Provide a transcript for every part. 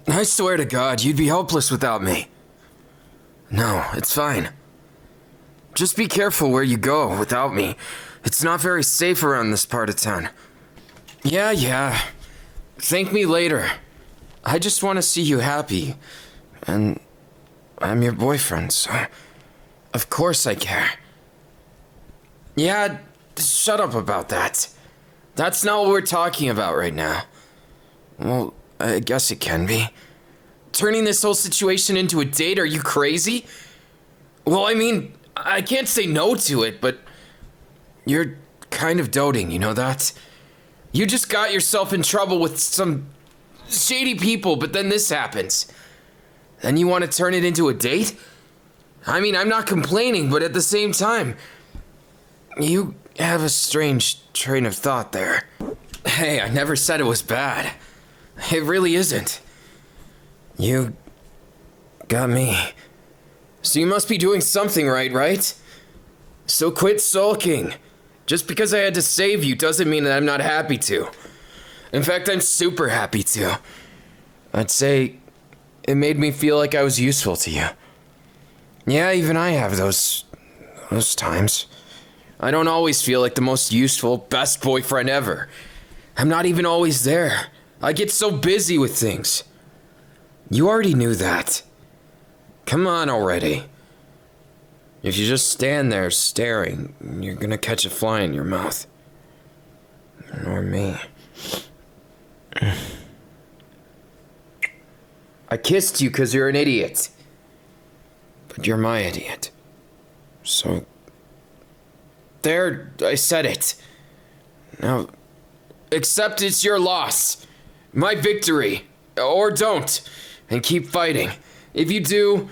I swear to God, you'd be helpless without me. No, it's fine. Just be careful where you go without me. It's not very safe around this part of town. Yeah. Thank me later. I just want to see you happy. And I'm your boyfriend, so of course I care. Yeah, shut up about that. That's not what we're talking about right now. Well, I guess it can be. Turning this whole situation into a date, are you crazy? Well, I mean, I can't say no to it, but you're kind of doting, you know that? You just got yourself in trouble with some shady people, but then this happens. Then you want to turn it into a date? I mean, I'm not complaining, but at the same time, you have a strange train of thought there. Hey, I never said it was bad. It really isn't. You got me. So you must be doing something right? So quit sulking. Just because I had to save you doesn't mean that I'm not happy to. In fact, I'm super happy to. I'd say it made me feel like I was useful to you. Yeah, even I have those times. I don't always feel like the most useful, best boyfriend ever. I'm not even always there. I get so busy with things. You already knew that. Come on already. If you just stand there staring, you're gonna catch a fly in your mouth. Or me. I kissed you because you're an idiot. But you're my idiot. So... there, I said it. Now, accept it's your loss. My victory. Or don't. And keep fighting. If you do,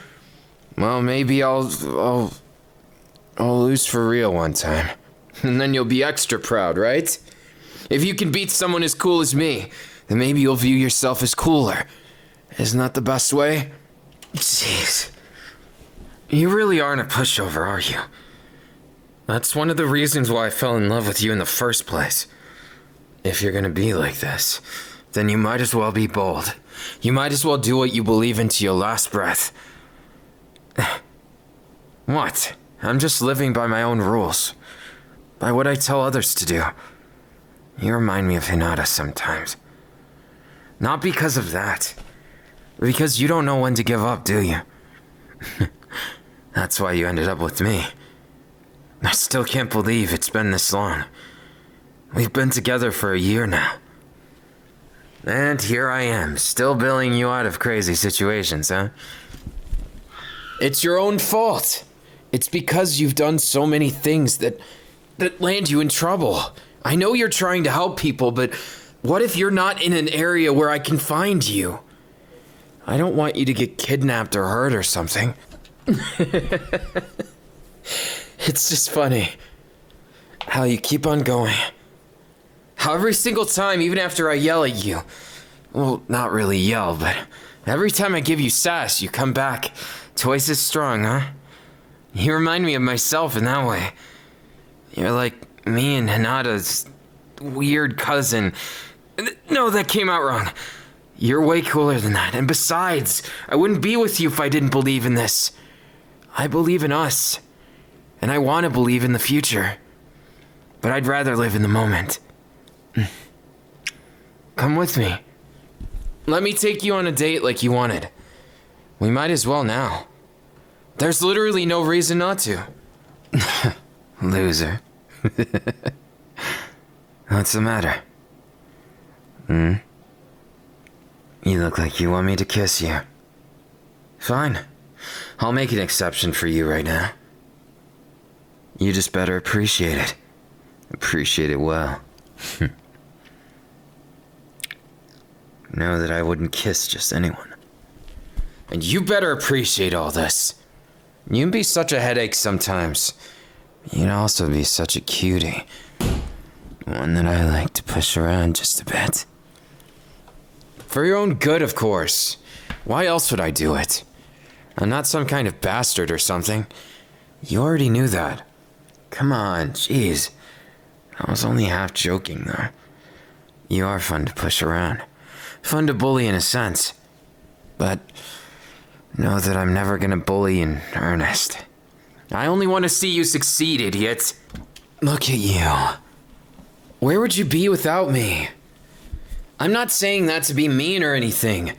well, maybe I'll lose for real one time. And then you'll be extra proud, right? If you can beat someone as cool as me, then maybe you'll view yourself as cooler. Isn't that the best way? Jeez. You really aren't a pushover, are you? That's one of the reasons why I fell in love with you in the first place. If you're gonna be like this, then you might as well be bold. You might as well do what you believe in to your last breath. What? I'm just living by my own rules. By what I tell others to do. You remind me of Hinata sometimes. Not because of that. Because you don't know when to give up, do you? That's why you ended up with me. I still can't believe it's been this long. We've been together for a year now. And here I am, still bailing you out of crazy situations, huh? It's your own fault. It's because you've done so many things that land you in trouble. I know you're trying to help people, but what if you're not in an area where I can find you? I don't want you to get kidnapped or hurt or something. It's just funny how you keep on going. How every single time, even after I yell at you, well, not really yell, but every time I give you sass, you come back twice as strong, huh? You remind me of myself in that way. You're like me and Hinata's weird cousin. No, that came out wrong. You're way cooler than that, and besides, I wouldn't be with you if I didn't believe in this. I believe in us, and I want to believe in the future, but I'd rather live in the moment. Come with me. Let me take you on a date like you wanted. We might as well now. There's literally no reason not to. Loser. What's the matter? You look like you want me to kiss you. Fine. I'll make an exception for you right now. You just better appreciate it. Appreciate it well. Know that I wouldn't kiss just anyone. And you better appreciate all this. You can be such a headache sometimes. You'd also be such a cutie. One that I like to push around just a bit. For your own good, of course. Why else would I do it? I'm not some kind of bastard or something. You already knew that. Come on, jeez. I was only half joking, though. You are fun to push around. Fun to bully in a sense. But know that I'm never gonna bully in earnest. I only want to see you succeed, idiot. Look at you. Where would you be without me? I'm not saying that to be mean or anything.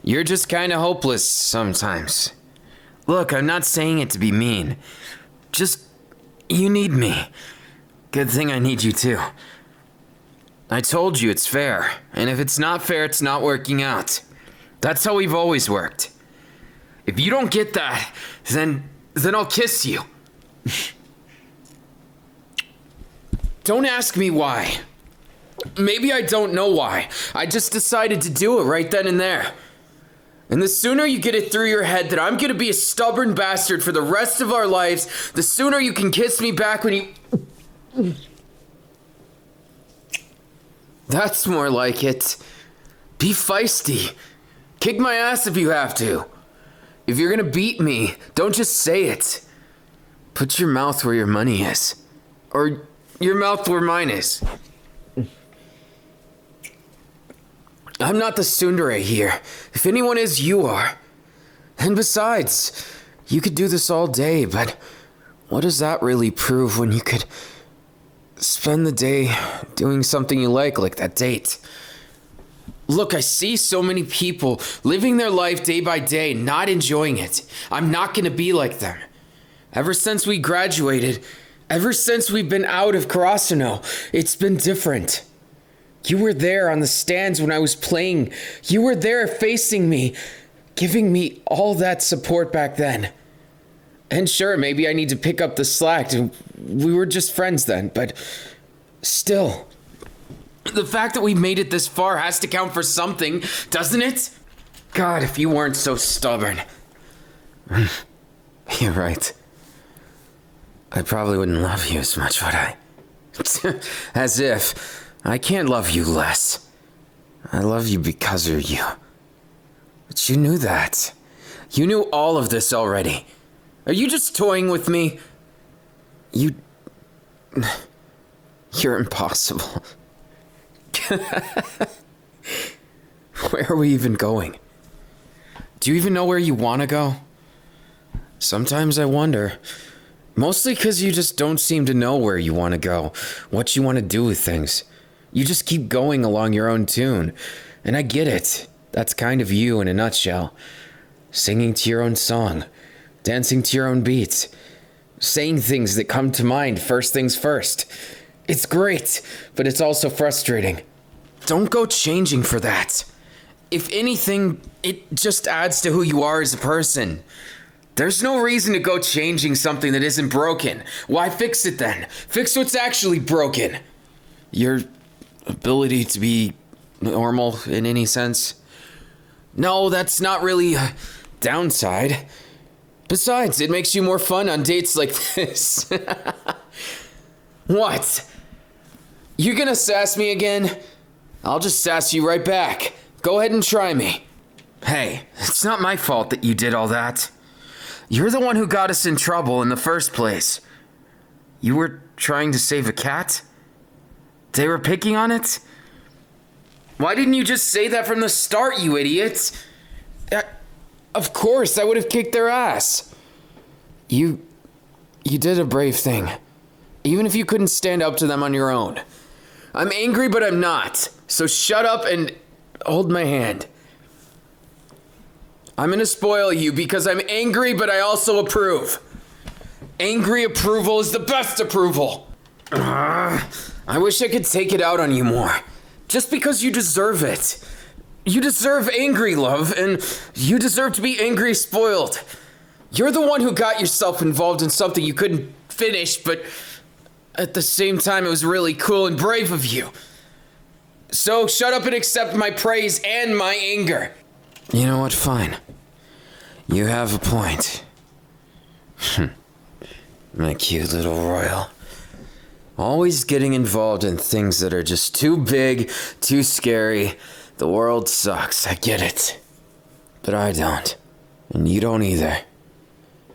You're just kind of hopeless sometimes. Look, I'm not saying it to be mean. Just, you need me. Good thing I need you too. I told you it's fair, and if it's not fair, it's not working out. That's how we've always worked. If you don't get that, then I'll kiss you. Don't ask me why. Maybe I don't know why. I just decided to do it right then and there. And the sooner you get it through your head that I'm gonna be a stubborn bastard for the rest of our lives, the sooner you can kiss me back when you... That's more like it. Be feisty. Kick my ass if you have to. If you're gonna beat me, don't just say it. Put your mouth where your money is. Or your mouth where mine is. I'm not the Tsundere here. If anyone is, you are. And besides, you could do this all day, but what does that really prove when you could spend the day doing something you like that date? Look, I see so many people living their life day by day, not enjoying it. I'm not gonna be like them. Ever since we graduated, ever since we've been out of Karasuno, it's been different. You were there on the stands when I was playing. You were there facing me, giving me all that support back then. And sure, maybe I need to pick up the slack. We were just friends then, but still. The fact that we made it this far has to count for something, doesn't it? God, if you weren't so stubborn. You're right. I probably wouldn't love you as much, would I? As if. I can't love you less. I love you because of you. But you knew that. You knew all of this already. Are you just toying with me? You're impossible. Where are we even going? Do you even know where you want to go? Sometimes I wonder. Mostly because you just don't seem to know where you want to go, what you want to do with things. You just keep going along your own tune. And I get it. That's kind of you in a nutshell. Singing to your own song. Dancing to your own beats. Saying things that come to mind first things first. It's great, but it's also frustrating. Don't go changing for that. If anything, it just adds to who you are as a person. There's no reason to go changing something that isn't broken. Why fix it then? Fix what's actually broken. Your ability to be normal in any sense? No, that's not really a downside. Besides, it makes you more fun on dates like this. What? You're gonna sass me again? I'll just sass you right back. Go ahead and try me. Hey, it's not my fault that you did all that. You're the one who got us in trouble in the first place. You were trying to save a cat? They were picking on it? Why didn't you just say that from the start, you idiot? Of course, I would have kicked their ass. You did a brave thing. Even if you couldn't stand up to them on your own. I'm angry, but I'm not. So shut up and hold my hand. I'm gonna spoil you because I'm angry, but I also approve. Angry approval is the best approval. I wish I could take it out on you more. Just because you deserve it. You deserve angry love, and you deserve to be angry spoiled. You're the one who got yourself involved in something you couldn't finish, but at the same time, it was really cool and brave of you. So shut up and accept my praise and my anger. You know what? Fine. You have a point. My cute little royal. Always getting involved in things that are just too big, too scary. The world sucks, I get it. But I don't. And you don't either.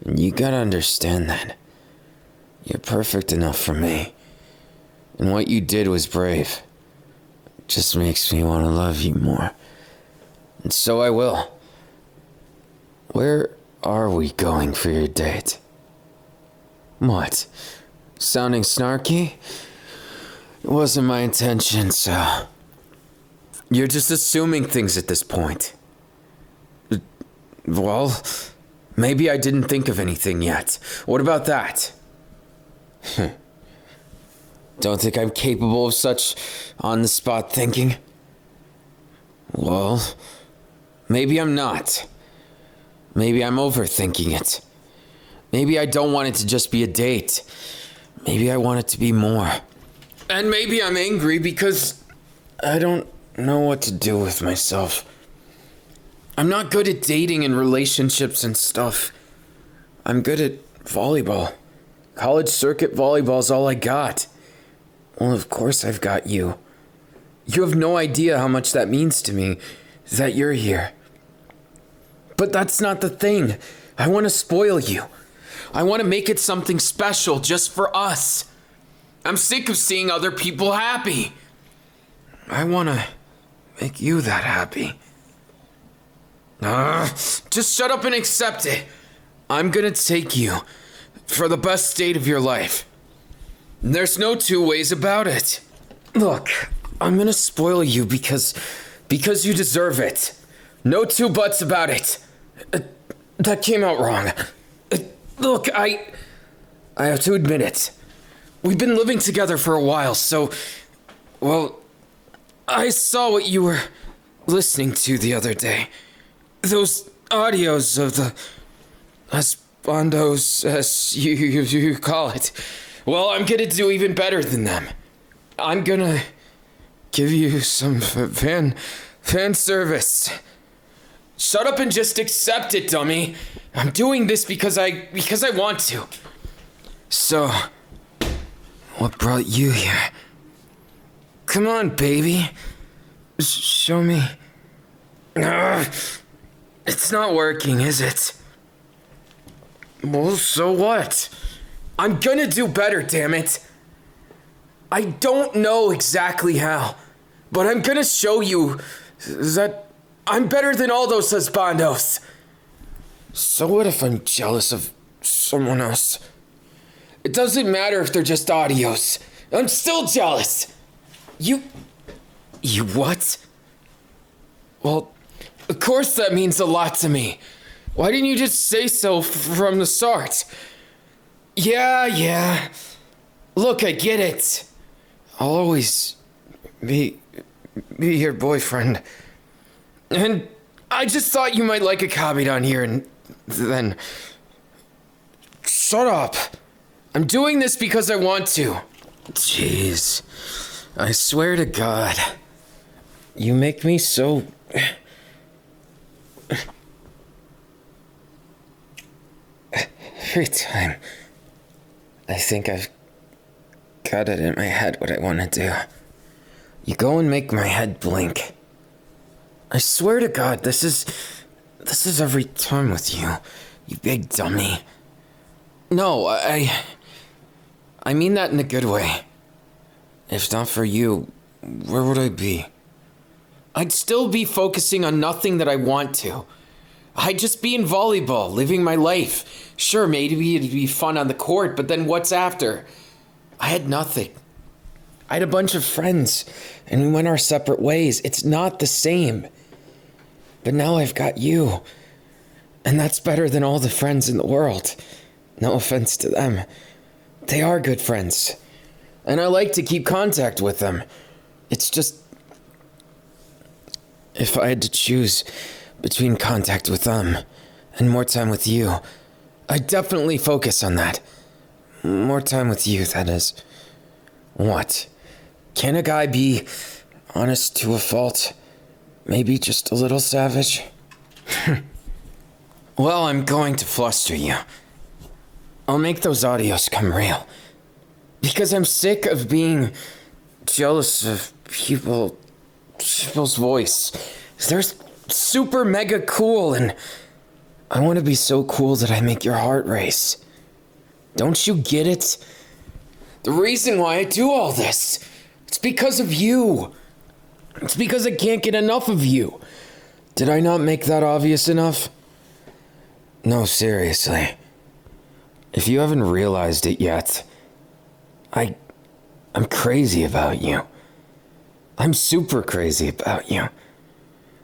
And you gotta understand that. You're perfect enough for me. And what you did was brave. It just makes me want to love you more. And so I will. Where are we going for your date? What? Sounding snarky? It wasn't my intention, so... You're just assuming things at this point. Well, maybe I didn't think of anything yet. What about that? Don't think I'm capable of such on-the-spot thinking? Well, maybe I'm not. Maybe I'm overthinking it. Maybe I don't want it to just be a date. Maybe I want it to be more. And maybe I'm angry because I don't know what to do with myself. I'm not good at dating and relationships and stuff. I'm good at volleyball. College circuit volleyball's all I got. Well, of course I've got you. You have no idea how much that means to me, that you're here. But that's not the thing. I want to spoil you. I want to make it something special just for us. I'm sick of seeing other people happy. I want to make you that happy. Just shut up and accept it. I'm gonna take you for the best date of your life. There's no two ways about it. Look, I'm gonna spoil you because you deserve it. No two buts about it. That came out wrong. Look, I have to admit it. We've been living together for a while, so... Well, I saw what you were listening to the other day. Those audios of the Espondos, as you call it. Well, I'm gonna do even better than them. I'm gonna give you some fan service. Shut up and just accept it, dummy. I'm doing this because I want to. So, what brought you here? Come on, baby. Show me. It's not working, is it? Well, so what? I'm gonna do better, damn it. I don't know exactly how, but I'm gonna show you that I'm better than all those husbandos. So what if I'm jealous of someone else? It doesn't matter if they're just audios. I'm still jealous. You what? Well, of course that means a lot to me. Why didn't you just say so from the start? Yeah. Look, I get it. I'll always be your boyfriend. And I just thought you might like a copy down here and then... Shut up. I'm doing this because I want to. Jeez. I swear to God. You make me so... Every time, I think I've got it in my head what I want to do. You go and make my head blink. I swear to God, this is every time with you, you big dummy. No, I mean that in a good way. If not for you, where would I be? I'd still be focusing on nothing that I want to. I'd just be in volleyball, living my life. Sure, maybe it'd be fun on the court, but then what's after? I had nothing. I had a bunch of friends, and we went our separate ways. It's not the same. But now I've got you. And that's better than all the friends in the world. No offense to them. They are good friends. And I like to keep contact with them. It's just... If I had to choose between contact with them and more time with you, I'd definitely focus on that. More time with you, that is. What? Can a guy be honest to a fault? Maybe just a little savage? Well, I'm going to fluster you. I'll make those audios come real. Because I'm sick of being jealous of people's voice. They're super mega cool, and I want to be so cool that I make your heart race. Don't you get it? The reason why I do all this, it's because of you. It's because I can't get enough of you. Did I not make that obvious enough? No, seriously. If you haven't realized it yet, I'm crazy about you. I'm super crazy about you.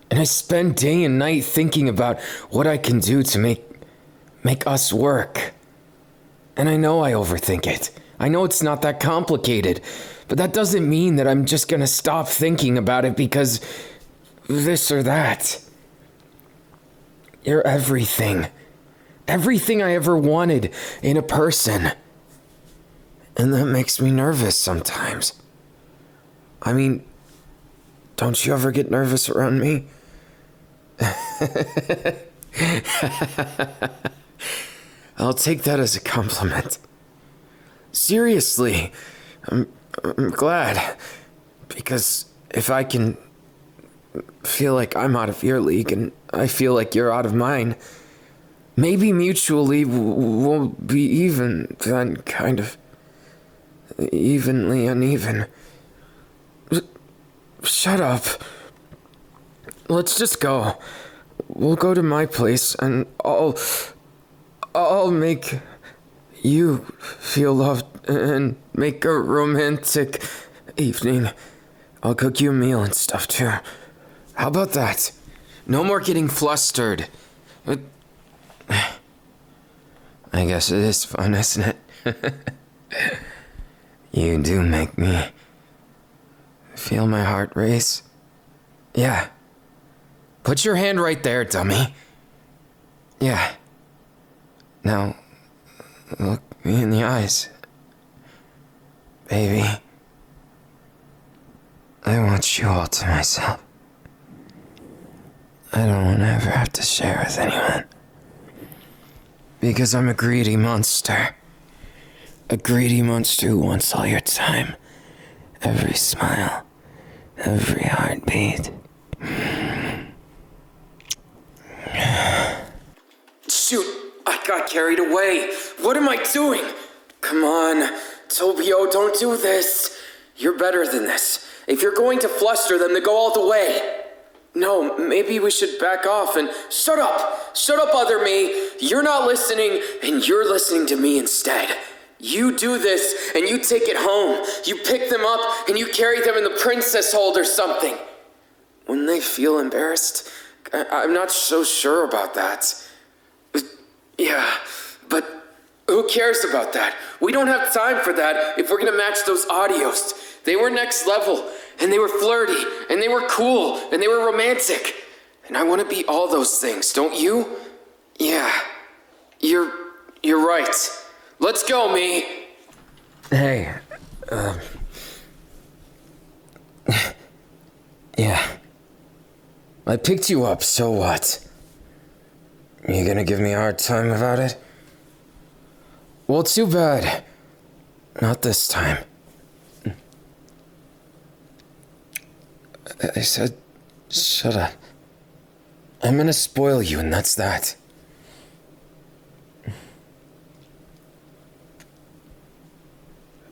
And I spend day and night thinking about what I can do to make us work. And I know I overthink it. I know it's not that complicated. But that doesn't mean that I'm just gonna stop thinking about it because this or that. You're everything. Everything I ever wanted in a person. And that makes me nervous sometimes. I mean, don't you ever get nervous around me? I'll take that as a compliment. Seriously, I'm glad. Because if I can feel like I'm out of your league and I feel like you're out of mine, maybe mutually we'll be even then, kind of. Evenly uneven. Shut up. Let's just go. We'll go to my place and I'll make you feel loved and make a romantic evening. I'll cook you a meal and stuff too. How about that? No more getting flustered. I guess it is fun, isn't it? You do make me feel my heart race. Yeah. Put your hand right there, dummy. Yeah. Now, look me in the eyes. Baby. I want you all to myself. I don't want to ever have to share with anyone. Because I'm a greedy monster. A greedy monster who wants all your time. Every smile. Every heartbeat. Shoot, I got carried away. What am I doing? Come on, Tobio, don't do this. You're better than this. If you're going to fluster them, then go all the way. No, maybe we should back off and... Shut up! Shut up, other me! You're not listening, and you're listening to me instead. You do this, and you take it home. You pick them up, and you carry them in the princess hold or something. When they feel embarrassed, I'm not so sure about that. Yeah, but who cares about that? We don't have time for that if we're gonna match those audios. They were next level, and they were flirty, and they were cool, and they were romantic. And I want to be all those things, don't you? Yeah, you're right. Let's go, me. Hey, yeah. I picked you up, so what? You gonna give me a hard time about it? Well, too bad. Not this time. I said, shut up. I'm gonna spoil you, and that's that.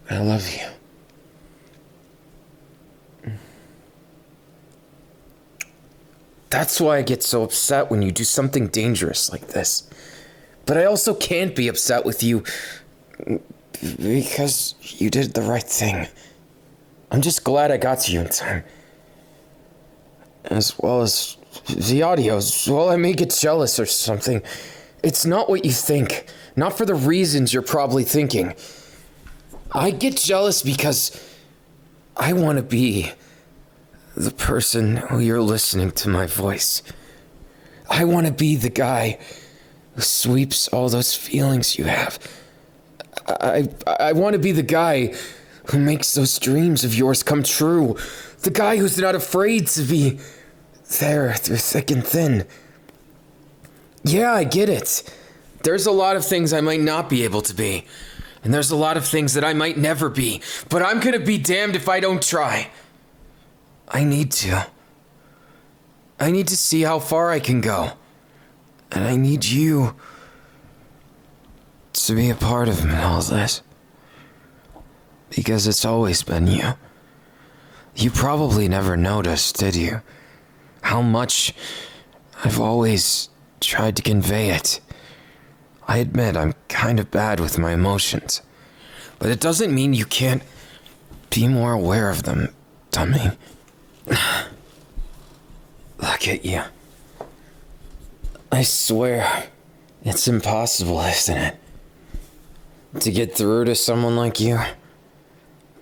I love you. That's why I get so upset when you do something dangerous like this. But I also can't be upset with you because you did the right thing. I'm just glad I got to you in time. As well as the audios. Well, I may get jealous or something. It's not what you think. Not for the reasons you're probably thinking. I get jealous because I want to be the person who you're listening to my voice. I want to be the guy who sweeps all those feelings you have. I want to be the guy who makes those dreams of yours come true. The guy who's not afraid to be there through thick and thin. Yeah, I get it. There's a lot of things I might not be able to be. And there's a lot of things that I might never be. But I'm gonna be damned if I don't try. I need to. I need to see how far I can go. And I need you to be a part of all this. Because it's always been you. You probably never noticed, did you? How much I've always tried to convey it. I admit I'm kind of bad with my emotions, but it doesn't mean you can't be more aware of them, dummy. Look at you. I swear, it's impossible, isn't it? To get through to someone like you.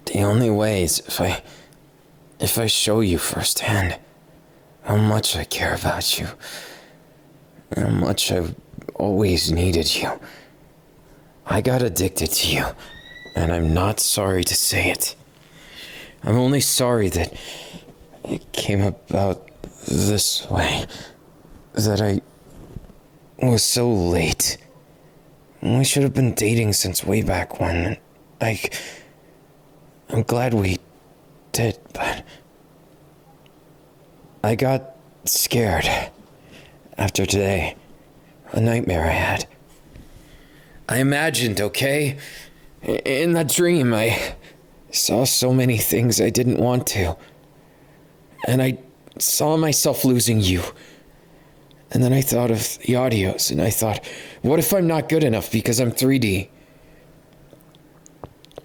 The only way is if I show you firsthand how much I care about you, how much I've always needed you. I got addicted to you, and I'm not sorry to say it. I'm only sorry that it came about this way, that I was so late. We should have been dating since way back when. I'm glad we did, but I got scared after today, a nightmare I had. I imagined, okay? In that dream, I saw so many things I didn't want to. And I saw myself losing you. And then I thought of the audios, and I thought, what if I'm not good enough because I'm 3D?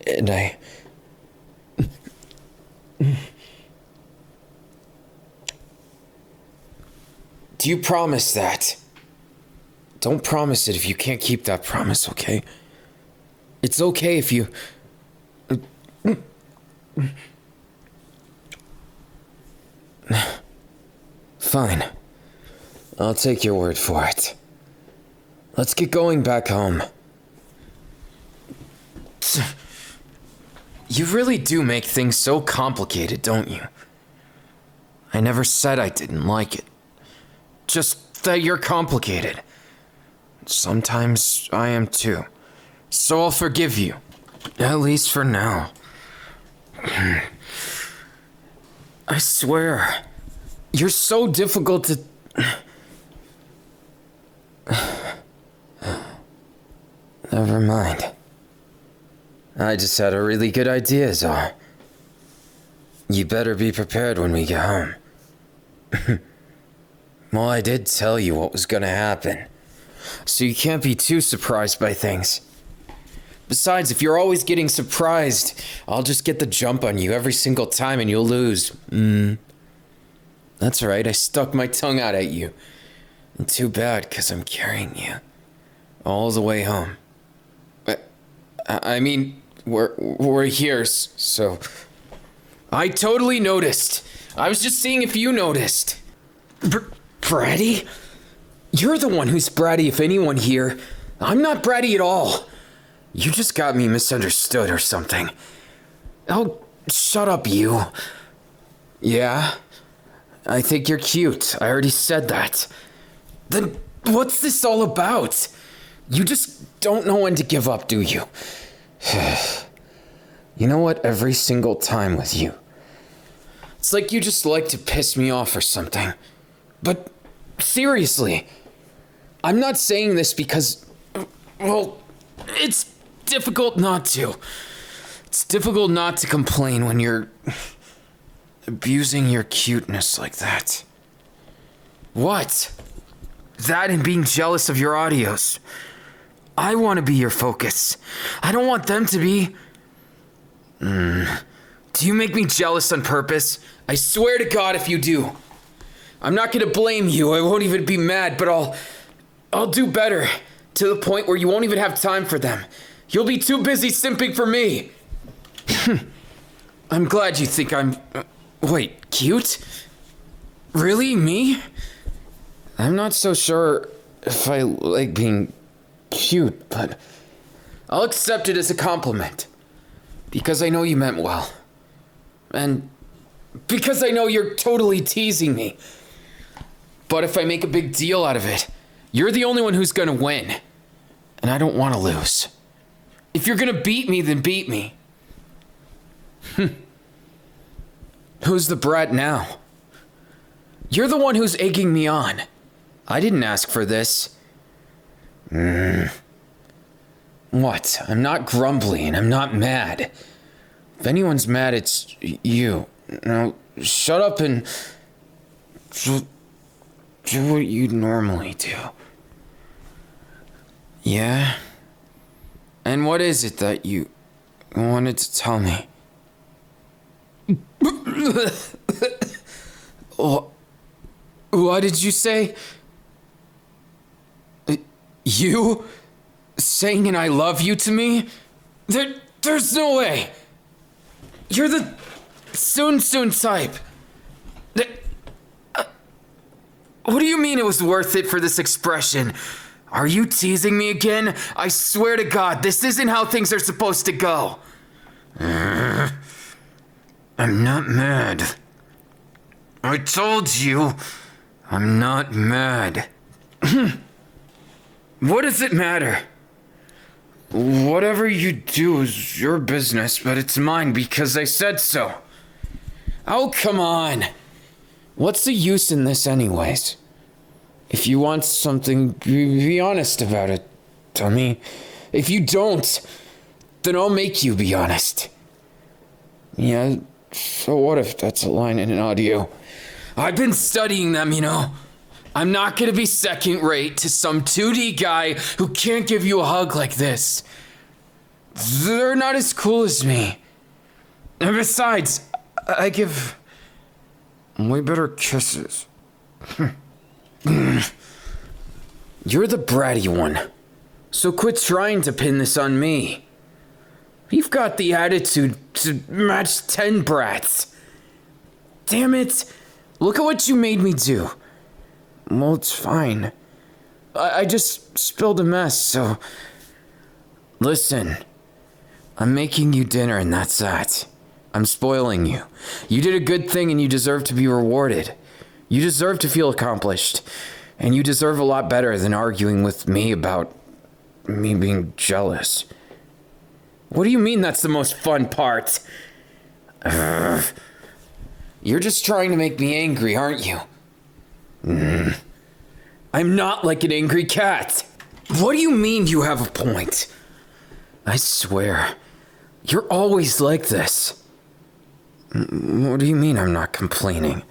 And do you promise that? Don't promise it if you can't keep that promise, okay? It's okay if you... Fine. I'll take your word for it. Let's get going back home. You really do make things so complicated, don't you? I never said I didn't like it. Just that you're complicated. Sometimes I am too. So I'll forgive you. At least for now. I swear, you're so difficult to... Never mind. I just had a really good idea, is all. You better be prepared when we get home. Well, I did tell you what was gonna happen, so you can't be too surprised by things. Besides, if you're always getting surprised, I'll just get the jump on you every single time and you'll lose. That's right, I stuck my tongue out at you. And too bad, 'cause I'm carrying you all the way home. I mean, we're here, so... I totally noticed. I was just seeing if you noticed. Bratty? You're the one who's bratty, if anyone here. I'm not bratty at all. You just got me misunderstood or something. Oh, shut up, you. Yeah? I think you're cute. I already said that. Then what's this all about? You just don't know when to give up, do you? You know what? Every single time with you. It's like you just like to piss me off or something. But seriously, I'm not saying this because, well, it's difficult not to. It's difficult not to complain when you're abusing your cuteness like that. What? That and being jealous of your audios. I want to be your focus. I don't want them to be. Do you make me jealous on purpose? I swear to God if you do. I'm not gonna blame you. I won't even be mad, but I'll do better. To the point where you won't even have time for them. You'll be too busy simping for me. I'm glad you think I'm... wait, cute? Really, me? I'm not so sure if I like being cute, but I'll accept it as a compliment. Because I know you meant well. And because I know you're totally teasing me. But if I make a big deal out of it, you're the only one who's gonna win. And I don't want to lose. If you're gonna beat me, then beat me. Who's the brat now? You're the one who's egging me on. I didn't ask for this. What? I'm not grumbly and I'm not mad. If anyone's mad, it's you. Now, shut up and do what you normally do. Yeah? And what is it that you wanted to tell me? What did you say? You? Saying an I love you to me? There's no way! You're the soon type. What do you mean it was worth it for this expression? Are you teasing me again? I swear to God, this isn't how things are supposed to go. I'm not mad. I told you, I'm not mad. What does it matter? Whatever you do is your business, but it's mine because I said so. Oh, come on. What's the use in this anyways? If you want something, be honest about it, dummy. If you don't, then I'll make you be honest. Yeah, so what if that's a line in an audio? I've been studying them, you know. I'm not gonna be second rate to some 2D guy who can't give you a hug like this. They're not as cool as me. And besides, I give way better kisses. You're the bratty one, so quit trying to pin this on me. You've got the attitude to match 10 brats. Damn it, look at what you made me do. Well, it's fine. I just spilled a mess, so... Listen, I'm making you dinner and that's that. I'm spoiling you. You did a good thing and you deserve to be rewarded. You deserve to feel accomplished. And you deserve a lot better than arguing with me about me being jealous. What do you mean that's the most fun part? You're just trying to make me angry, aren't you? I'm not like an angry cat. What do you mean you have a point? I swear, you're always like this. What do you mean I'm not complaining?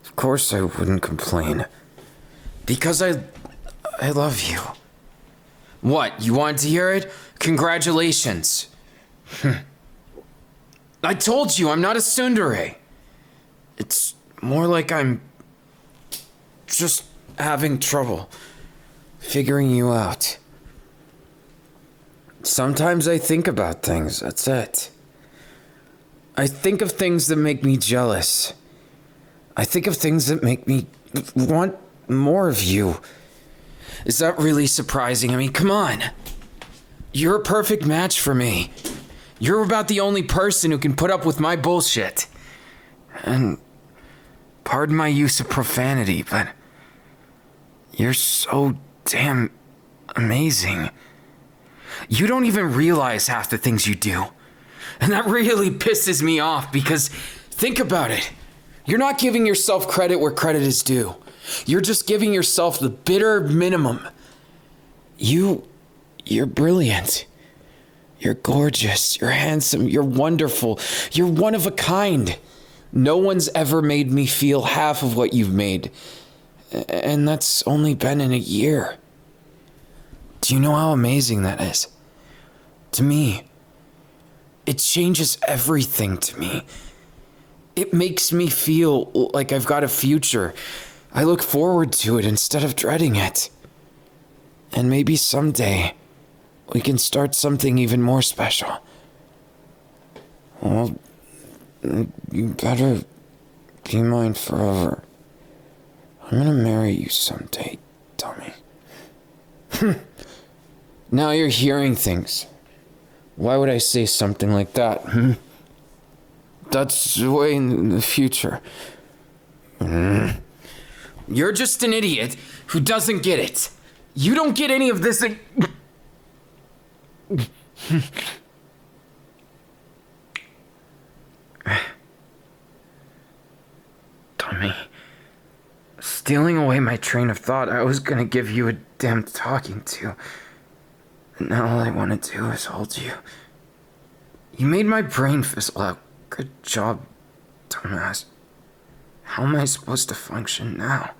Of course I wouldn't complain. Because I love you. What, you wanted to hear it? Congratulations. I told you I'm not a tsundere. It's more like I'm just having trouble figuring you out. Sometimes I think about things, that's it. I think of things that make me jealous. I think of things that make me want more of you. Is that really surprising? I mean, come on. You're a perfect match for me. You're about the only person who can put up with my bullshit. And pardon my use of profanity, but you're so damn amazing. You don't even realize half the things you do. And that really pisses me off because think about it. You're not giving yourself credit where credit is due. You're just giving yourself the bitter minimum. You're brilliant. You're gorgeous. You're handsome. You're wonderful. You're one of a kind. No one's ever made me feel half of what you've made. And that's only been in a year. Do you know how amazing that is? To me, it changes everything to me. It makes me feel like I've got a future. I look forward to it instead of dreading it. And maybe someday, we can start something even more special. Well, you better be mine forever. I'm gonna marry you someday, dummy. Now you're hearing things. Why would I say something like that? That's way in the future. You're just an idiot who doesn't get it. You don't get any of this. Dummy. Stealing away my train of thought, I was gonna give you a damn talking to. And now all I want to do is hold you. You made my brain fizzle out. Good job, dumbass. How am I supposed to function now?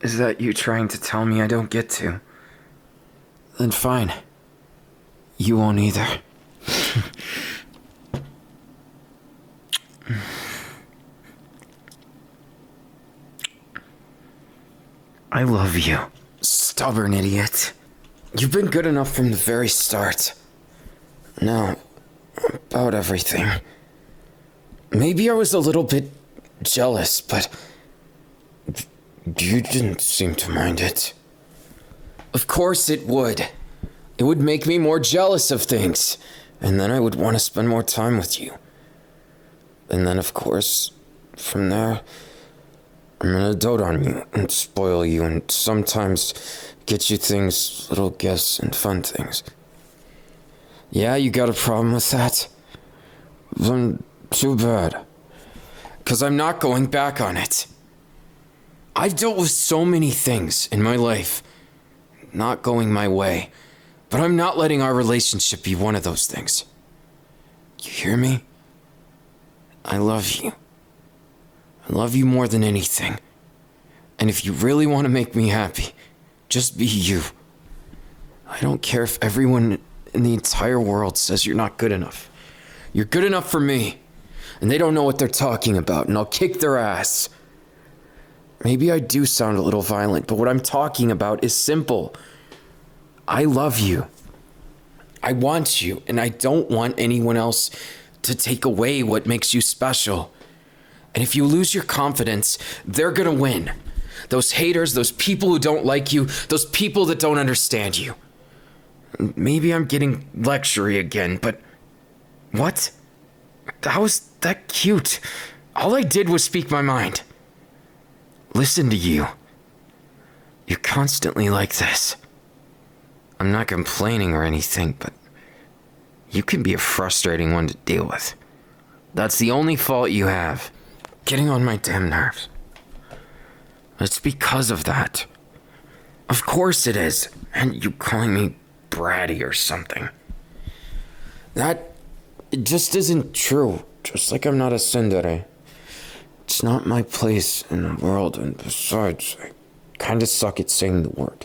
is that you trying to tell me I don't get to? Then fine. You won't either. I love you. Stubborn idiot. You've been good enough from the very start. Now, about everything. Maybe I was a little bit jealous, but you didn't seem to mind it. Of course it would. It would make me more jealous of things, and then I would want to spend more time with you. And then, of course, from there, I'm gonna dote on you and spoil you and sometimes get you things, little gifts and fun things. Yeah, you got a problem with that? Then too bad. 'Cause I'm not going back on it. I've dealt with so many things in my life not going my way, but I'm not letting our relationship be one of those things. You hear me? I love you. I love you more than anything. And if you really want to make me happy, just be you. I don't care if everyone in the entire world says you're not good enough. You're good enough for me. And they don't know what they're talking about, and I'll kick their ass. Maybe I do sound a little violent, but what I'm talking about is simple. I love you. I want you, and I don't want anyone else to take away what makes you special. And if you lose your confidence, they're gonna win. Those haters, those people who don't like you, those people that don't understand you. Maybe I'm getting lectury again, but what? How was that cute? All I did was speak my mind. Listen to you. You're constantly like this. I'm not complaining or anything, but you can be a frustrating one to deal with. That's the only fault you have. Getting on my damn nerves. It's because of that. Of course it is. And you calling me bratty or something. That just isn't true. Just like I'm not a Tsundere. It's not my place in the world, and besides, I kinda suck at saying the word.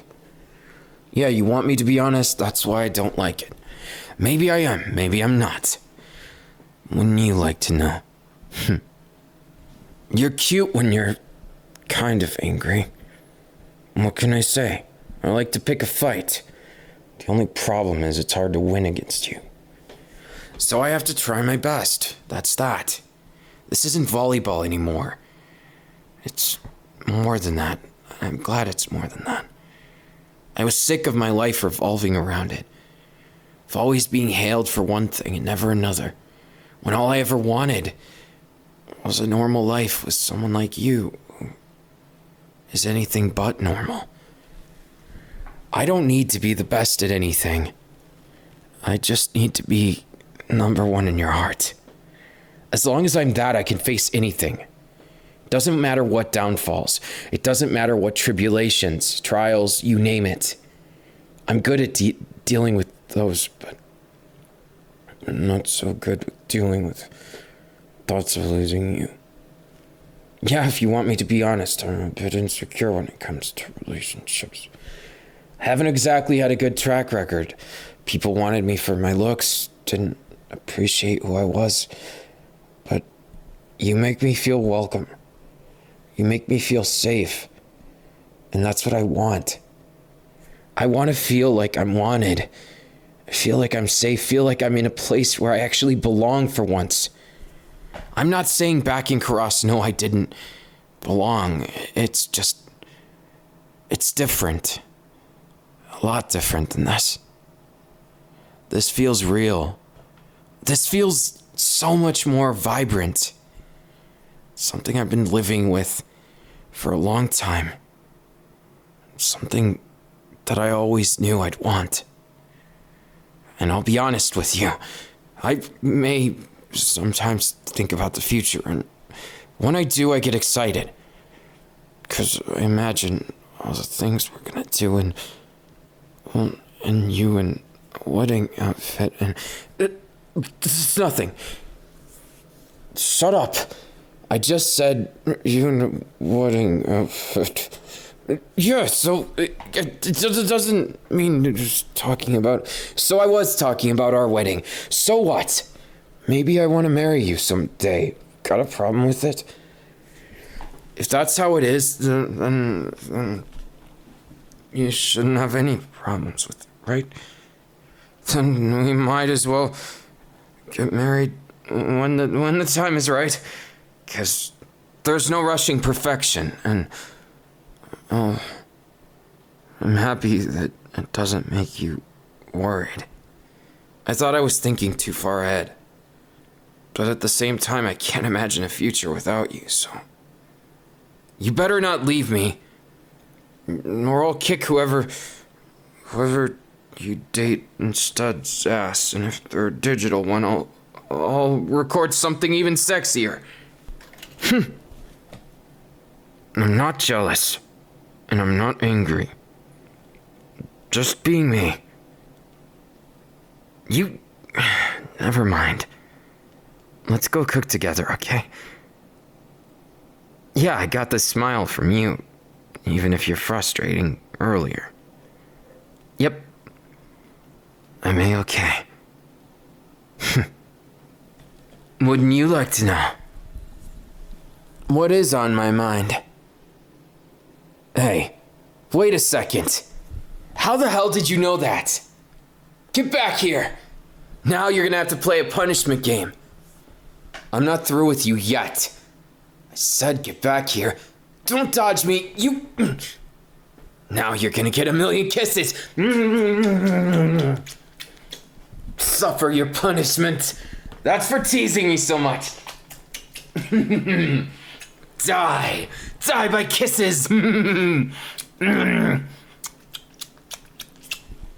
Yeah, you want me to be honest? That's why I don't like it. Maybe I am, maybe I'm not. Wouldn't you like to know? You're cute when you're kind of angry. What can I say? I like to pick a fight. The only problem is it's hard to win against you. So I have to try my best. That's that. This isn't volleyball anymore. It's more than that. I'm glad it's more than that. I was sick of my life revolving around it. Of always being hailed for one thing and never another. When all I ever wanted was a normal life with someone like you who is anything but normal. I don't need to be the best at anything. I just need to be number one in your heart. As long as I'm that, I can face anything. It doesn't matter what downfalls. It doesn't matter what tribulations, trials, you name it. I'm good at dealing with those, but I'm not so good with dealing with thoughts of losing you. Yeah, if you want me to be honest, I'm a bit insecure when it comes to relationships. Haven't exactly had a good track record. People wanted me for my looks, didn't appreciate who I was. But you make me feel welcome. You make me feel safe. And that's what I want. I want to feel like I'm wanted. Feel like I'm safe. Feel like I'm in a place where I actually belong for once. I'm not saying back in Karas, no, I didn't belong. It's just, it's different. A lot different than this. This feels real. This feels so much more vibrant. Something I've been living with for a long time. Something that I always knew I'd want. And I'll be honest with you, I may sometimes think about the future, and when I do, I get excited. 'Cause I imagine all the things we're gonna do, and you in a wedding outfit, and this is nothing. Shut up. I just said you in a wedding outfit. Yeah, so it doesn't mean you're just talking about. So I was talking about our wedding. So what? Maybe I want to marry you someday. Got a problem with it? If that's how it is, then you shouldn't have any problems with it, right? Then we might as well get married when the time is right. 'Cause there's no rushing perfection, and oh, I'm happy that it doesn't make you worried. I thought I was thinking too far ahead. But at the same time, I can't imagine a future without you, so... You better not leave me, or I'll kick whoever you date instead's ass, and if they're a digital one, I'll record something even sexier. I'm not jealous, and I'm not angry. Just being me. You... Never mind. Let's go cook together, okay? Yeah, I got this smile from you, even if you're frustrating earlier. Yep. I'm A-okay. Wouldn't you like to know? What is on my mind? Hey, wait a second. How the hell did you know that? Get back here! Now you're gonna have to play a punishment game. I'm not through with you yet. I said get back here. Don't dodge me, you... Now you're gonna get 1,000,000 kisses. Suffer your punishment. That's for teasing me so much. Die. Die by kisses.